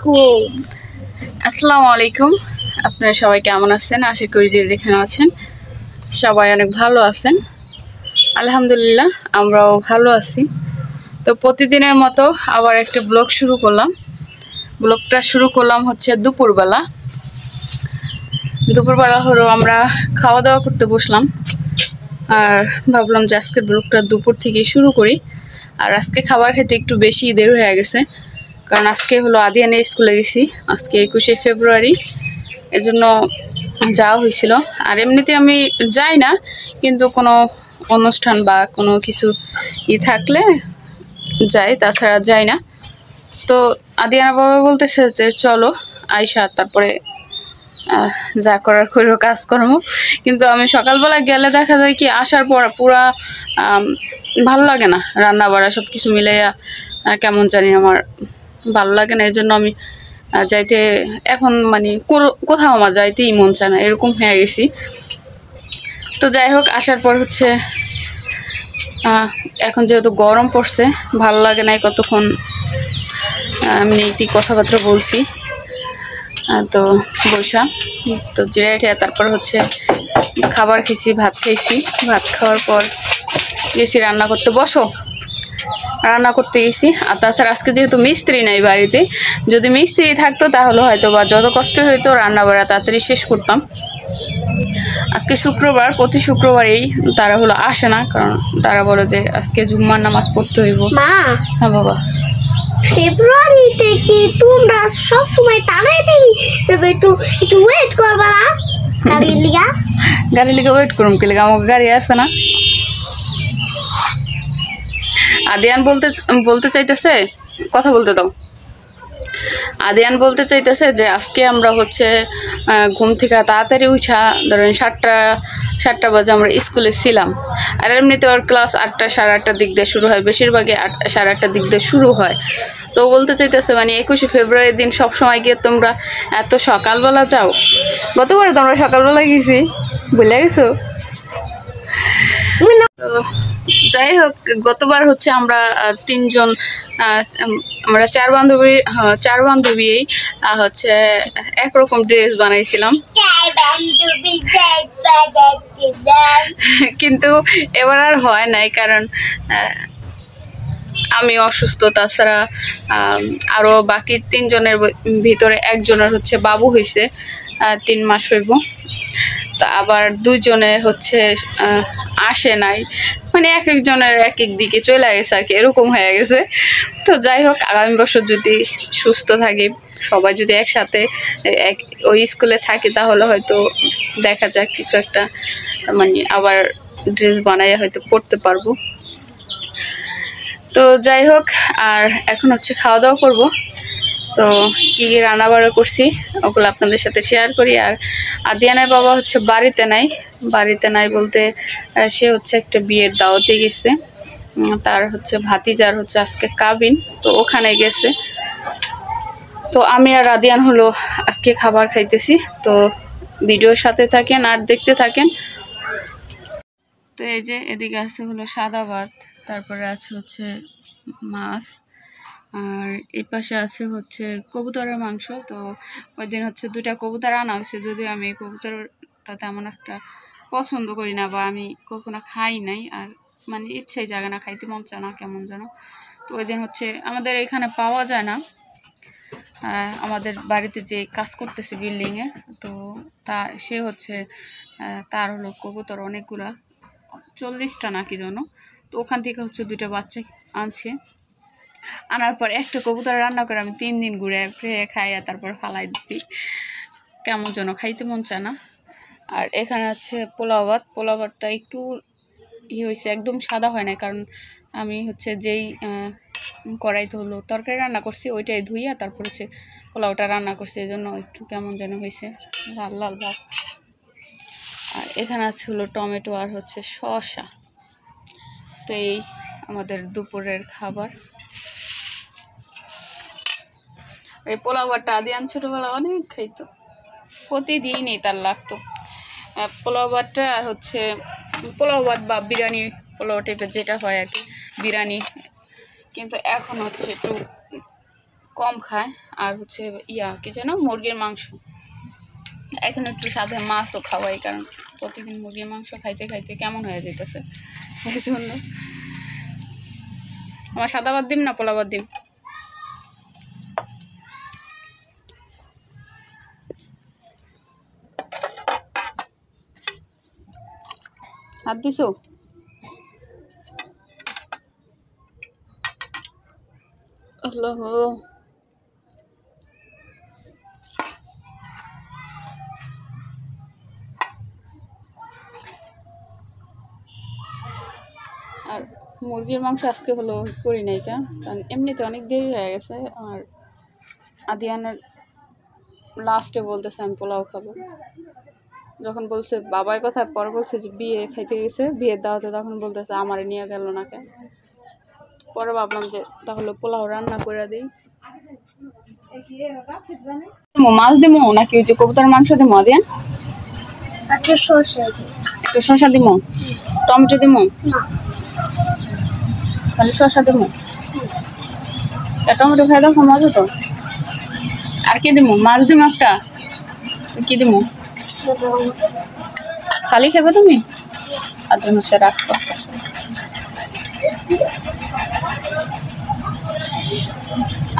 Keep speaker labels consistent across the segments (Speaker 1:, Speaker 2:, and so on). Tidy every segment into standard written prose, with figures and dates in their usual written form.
Speaker 1: আলাইকুম।
Speaker 2: আসসালামু আলাইকুম। আপনারা সবাই কেমন আছেন? আশা করি যে যেখানে আছেন সবাই অনেক ভালো আছেন। আলহামদুলিল্লাহ আমরাও ভালো আছি। তো প্রতিদিনের মতো আবার একটা ব্লগ শুরু করলাম। ব্লগটা শুরু করলাম হচ্ছে দুপুরবেলা হলো আমরা খাওয়া দাওয়া করতে বসলাম, আর ভাবলাম যে আজকের ব্লগটা দুপুর থেকে শুরু করি। আর আজকে খাবার খেতে একটু বেশি দেরি হয়ে গেছে, কারণ আজকে হলো আদিয়ানের স্কুলে গেছি। আজকে 21শে ফেব্রুয়ারি, এজন্য যাওয়া হয়েছিল। আর এমনিতে আমি যাই না, কিন্তু কোনো অনুষ্ঠান বা কোনো কিছু থাকলে যাই, তাছাড়া যাই না। তো আদিয়ানা বাবা বলতেছে যে চলো আইসা তারপরে যা করার করো কাজকর্ম। কিন্তু আমি সকালবেলা গেলে দেখা যায় কি আসার পর পুরা ভালো লাগে না, রান্না বাড়া সব কিছু মিলে কেমন জানি আমার ভালো লাগে না। এর জন্য আমি যাইতে এখন মানে কোথাও আমার যাইতেই মন চায় না, এরকম হয়ে গেছি। তো যাই হোক, আসার পর হচ্ছে এখন যেহেতু গরম পড়ছে ভালো লাগে না কতক্ষণ আমি কথাবার্তা বলছি। তো বসা তো জিরাইটা তারপর হচ্ছে খাবার খেয়েছি, ভাত খাইছি। ভাত খাওয়ার পর গেছি রান্না করতে, রান্না করতে গেছি। আর তাছাড়া আজকে যেহেতু মিস্ত্রি নাই বাড়িতে, যদি মিস্ত্রি থাকতো তাহলে হয়তো বা যত কষ্ট হইতো রান্না বাড়া তাড়াতাড়ি শেষ করতাম। আজকে শুক্রবার, প্রতি শুক্রবারেই তারা হলো আসে না, কারণ তারা বলে যে আজকে জুম্মার নামাজ পড়তে হইব।
Speaker 1: মা,
Speaker 2: হ্যাঁ বাবা,
Speaker 1: ফেব্রুয়ারিতে কি তোমরা সব সময় তাড়াতাড়ি যাবে? একটু ওয়েট করবা না গাড়ির লিগা
Speaker 2: ওয়েট করুম কে লিগা? আমার গাড়ি আছে না। আদিয়ান বলতে চাইতেছে, কথা বলতে দাও। আদিয়ান বলতে চাইতেছে যে আজকে আমরা হচ্ছে ঘুম থেকে তাড়াতাড়ি উঠা, ধরেন 7টা বাজে আমরা স্কুলে ছিলাম। আর এমনিতে ওর ক্লাস 8টা সাড়ে 8টার দিক দিয়ে শুরু হয়, বেশিরভাগই সাড়ে 8টার দিক দিয়ে শুরু হয়। তো বলতে চাইতেছে মানে 21শে ফেব্রুয়ারির দিন সবসময় গিয়ে তোমরা এত সকালবেলা যাও। গতবারে তোমরা সকালবেলা গেছি, ভুলে গেছো? তো যাই হোক, গতবার হচ্ছে আমরা আমরা চার বান্ধবী হচ্ছে একরকম ড্রেস বানাইছিলাম, কিন্তু এবার আর হয় নাই, কারণ আমি অসুস্থ। তাছাড়া আরো বাকি 3জনের ভিতরে একজনের হচ্ছে বাবু হয়েছে, 3 মাস হইব। তো আবার 2জনে হচ্ছে আসে নাই, মানে এক একজনের এক এক দিকে চলে গেছে আর কি, এরকম হয়ে গেছে। তো যাই হোক, আগামী বছর যদি সুস্থ থাকি, সবাই যদি একসাথে ওই স্কুলে থাকি, তাহলে হয়তো দেখা যাক কিছু একটা মানে আবার ড্রেস বানাইয়া হয়তো পরতে পারবো। তো যাই হোক, আর এখন হচ্ছে খাওয়া দাওয়া করবো। তো কি কি রান্না বাড়া করছি ওগুলো আপনাদের সাথে শেয়ার করি। আর আদিয়ানের বাবা হচ্ছে বাড়িতে নাই বলতে সে হচ্ছে একটা বিয়ের দাওয়াতে গেছে, তার হচ্ছে ভাতিজার হচ্ছে আজকে কাবিন, তো ওখানে গেছে। তো আমি আর আদিয়ান হলো আজকে খাবার খাইতেছি। তো ভিডিওর সাথে থাকেন আর দেখতে থাকেন। তো এই যে এদিকে আছে হলো সাদা ভাত, তারপরে আছে হচ্ছে মাছ, আর এই পাশে আছে হচ্ছে কবুতরের মাংস। তো ওই দিন হচ্ছে 2টা কবুতর আনা হয়েছে, যদিও আমি কবুতরটা তেমন একটা পছন্দ করি না, বা আমি কখনো খাই নাই, আর মানে ইচ্ছেই জাগে না, খাইতে মন চায় না, কেমন যেন। তো ওই দিন হচ্ছে আমাদের এখানে পাওয়া যায় না, আমাদের বাড়িতে যে কাজ করতেছে বিল্ডিংয়ে, তো সে হচ্ছে তার হলো কবুতর অনেকগুলা, 40টা নাকি যেন। তো ওখান থেকে হচ্ছে 2টা বাচ্চা আনছে, আনার পর একটা কবুতর রান্না করে আমি 3 দিন ঘুরে ফিরে খাইয়া তারপর ফালাই দিছি, কেমন যেন খাইতে মন চায় না। আর এখানে আছে পোলাও ভাতটা একটু হয়েছে, একদম সাদা হয় না, কারণ আমি হচ্ছে যেই কড়াইতে হলো তরকারি রান্না করছি ওইটাই ধুইয়া তারপর হচ্ছে পোলাওটা রান্না করছি, এই জন্য একটু কেমন যেন হয়েছে, লাল লাল ভাত। আর এখানে আছে হলো টমেটো আর হচ্ছে শসা। তো এই আমাদের দুপুরের খাবার। এই পোলাও ভাতটা আদিয়ান ছোটোবেলা অনেক খাইতো, প্রতিদিনই তার লাগতো পোলাও ভাতটা। আর হচ্ছে পোলাও ভাত বা বিরিয়ানি, পোলাও টাইপের যেটা হয় আর কি, বিরিয়ানি। কিন্তু এখন হচ্ছে একটু কম খায়। আর হচ্ছে কি যেন মুরগির মাংস, এখন একটু সাথে মাছও খাওয়াই, কারণ প্রতিদিন মুরগির মাংস খাইতে খাইতে কেমন হয়ে যেতেছে, এই জন্য। আমার সাদা ভাত দিম না পোলা ভাত দিম? হাত দিছো? আল্লাহ, আর মুরগির মাংস আজকে হলো করি নাই, কারণ এমনিতে অনেক দেরি হয়ে গেছে। আর আদিয়ানের লাস্টে বলতেছে আমি পোলাও খাবো, যখন বলছে বাবার কথা, পরে বলছে যে বিয়ে খাইতে গেছে, বিয়ের দাওয়াতে, তখন বলতেছে আমারে নিয়ে গেল না কে। পরে ভাবলাম যে তাহলে পোলাও রান্না করে দিই। মাছ দিমো নাকি ওই যে কবুতরের মাংস দিমো? আদিয়ান একটু শসা দিমো, টমেটো দিমো, তাহলে শসা দিমো। টমেটো খাই দেখো, মজা তো। আর কি দিমো? মাছ দিমো একটা, কি দিমো? খালি খাবে তুমি? আর হচ্ছে রাখো।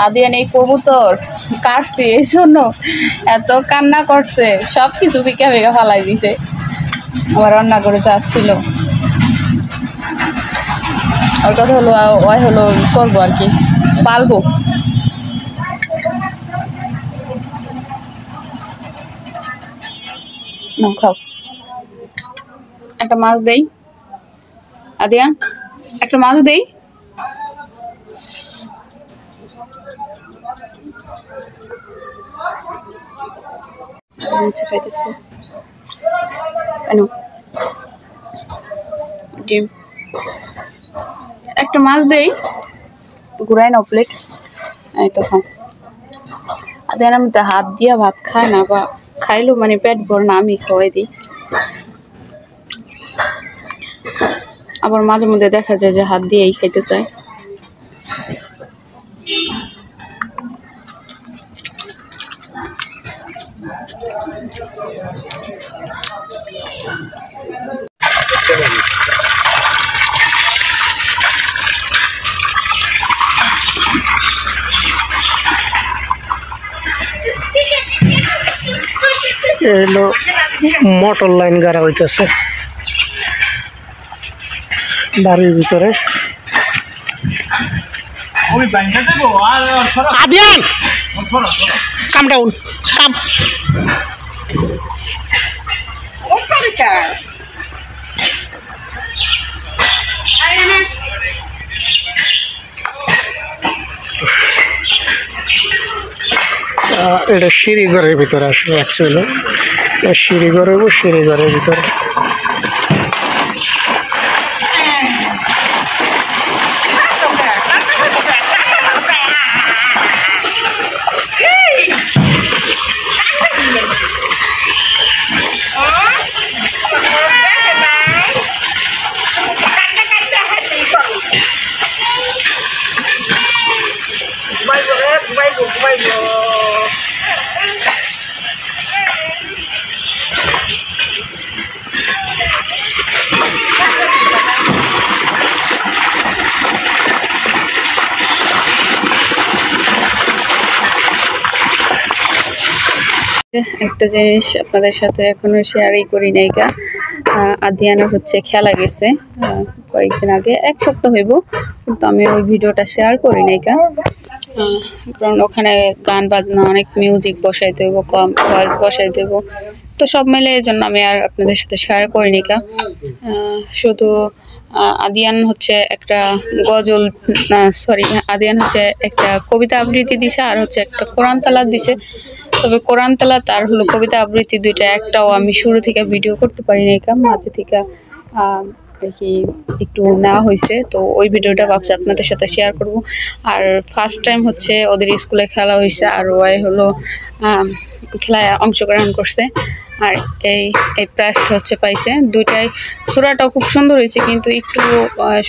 Speaker 2: আদিয়ান এই কবুতর কাটছে, এই জন্য এত কান্না করছে, সব কিছু বিকা বিকা ফালাই দিছে। আবার রান্না করে যাচ্ছিল, ওর কথা হলো ওই হলো করবো আর কি, পালবো। খাও, একটা মাছ দেই আদিয়ান, একটা মাছ দেই। খাইতেছে ডিম, একটা মাছ দেই, ঘুরাই নাও প্লেট। এই তো খাও। আদিয়ান আমি তো হাত দিয়া ভাত খায় না, বা খাইলেও মানে পেট ভর না, আমি খাওয়াই দিই। আবার মাঝে মধ্যে দেখা যায় যে হাত দিয়েই খাইতে চায়।
Speaker 3: এলো মোটর লাইন গাড়া হইতেছে বাড়ির ভিতরে। আদিয়ান কাম ডাউন, কাম। এটা সিঁড়ি ঘরের ভিতরে আসলে অ্যাকচুয়ালি সিঁড়ি ঘর হইব, সিঁড়ি ঘরের ভিতরে।
Speaker 2: একটা জিনিস আপনাদের সাথে এখনো শেয়ারই করি নাই, আদিয়ানের হচ্ছে খেলা গেছে কয়েকদিন আগে, 1 সপ্তাহ হইব, কিন্তু আমি ওই ভিডিওটা শেয়ার করি নাই, কারণ ওখানে গান বাজনা অনেক মিউজিক বসাইতে হইব, কম ভয়েস বসাইতে হইব, তো সব মিলে এই জন্য আমি আর আপনাদের সাথে শেয়ার করিনি। শুধু আদিয়ান হচ্ছে একটা গজল, সরি, আদিয়ান হচ্ছে একটা কবিতা আবৃত্তি দিছে, আর হচ্ছে একটা কোরআন তেলাওয়াত দিছে। তবে কোরআন তেলাওয়াত আর হলো কবিতা আবৃত্তি দুইটা একটাও আমি শুরু থেকে ভিডিও করতে পারি নাই, মাঝে থেকে দেখি একটু নেওয়া হয়েছে, তো ওই ভিডিওটা ভাবছি আপনাদের সাথে শেয়ার করব। আর ফার্স্ট টাইম হচ্ছে ওদের স্কুলে খেলা হয়েছে, আর ওই হলো খেলায় অংশগ্রহণ করছে, আর এই প্রাইজটা হচ্ছে পাইছে। দুইটাই সূরাটাও খুব সুন্দর হয়েছে, কিন্তু একটু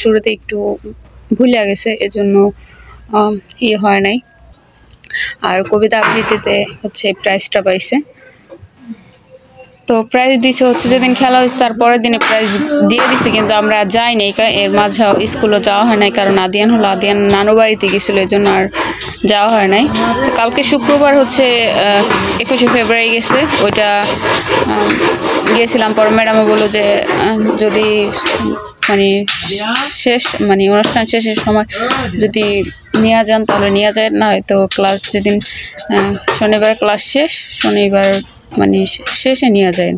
Speaker 2: শুরুতে একটু ভুলে গেছে, এজন্য হয় নাই। আর কবিতা আবৃত্তিতে হচ্ছে প্রাইজটা পাইছে। তো প্রাইজ দিছে হচ্ছে যেদিন খেলা হয়েছে তার পরের দিনে প্রাইজ দিয়ে দিছে, কিন্তু আমরা যাইনি, এর মাঝে স্কুলে যাওয়া হয় নাই, কারণ আদিয়ান নানু বাড়িতে গেছিলো, এই জন্য আর যাওয়া হয় নাই। তো কালকে শুক্রবার হচ্ছে 21শে ফেব্রুয়ারি গেছে, ওইটা গিয়েছিলাম। পরে ম্যাডামও বললো যে যদি মানে শেষ মানে অনুষ্ঠান শেষের সময় যদি নিয়ে যান তাহলে নিয়ে যায়, না হয়তো ক্লাস যেদিন শনিবার ক্লাস শেষ, শনিবার মানে শেষে নিয়ে যায়।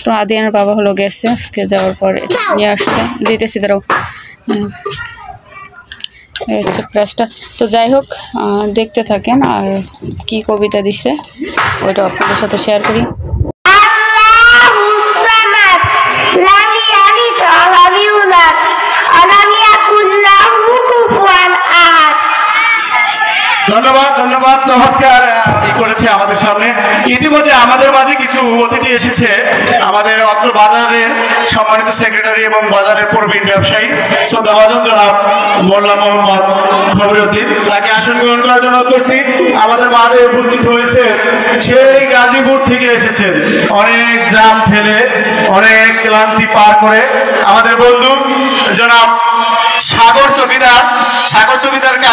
Speaker 2: তো আদিয়ানের বাবা হলো গেছে, আজকে যাওয়ার পরে নিয়ে আসতে দিতেছি ধরো হচ্ছে প্রেসটা। তো যাই হোক, দেখতে থাকেন আর কি কবিতা দিছে ওইটা আপনাদের সাথে শেয়ার করি।
Speaker 4: ধন্যবাদ চমৎকার করেছে আমাদের সামনে। ইতিমধ্যে আমাদের মাঝে কিছু অতিথি এসেছে, আমাদের অত্র বাজারের সম্মানিত সেক্রেটারি এবং বাজারের প্রবীণ ব্যবসায়ী শ্রদ্ধাভাজন জনাব মোল্লা মোহাম্মদ খবরউদ্দিন, তাকে আসন গ্রহণ করার জন্য করছি। আমাদের মাঝে উপস্থিত হয়েছে সেই গাজীপুর থেকে এসেছেন, অনেক জাম ফেলে অনেক ক্লান্তি পার করে আমাদের বন্ধু জনাব সাগর চৌকিদারকে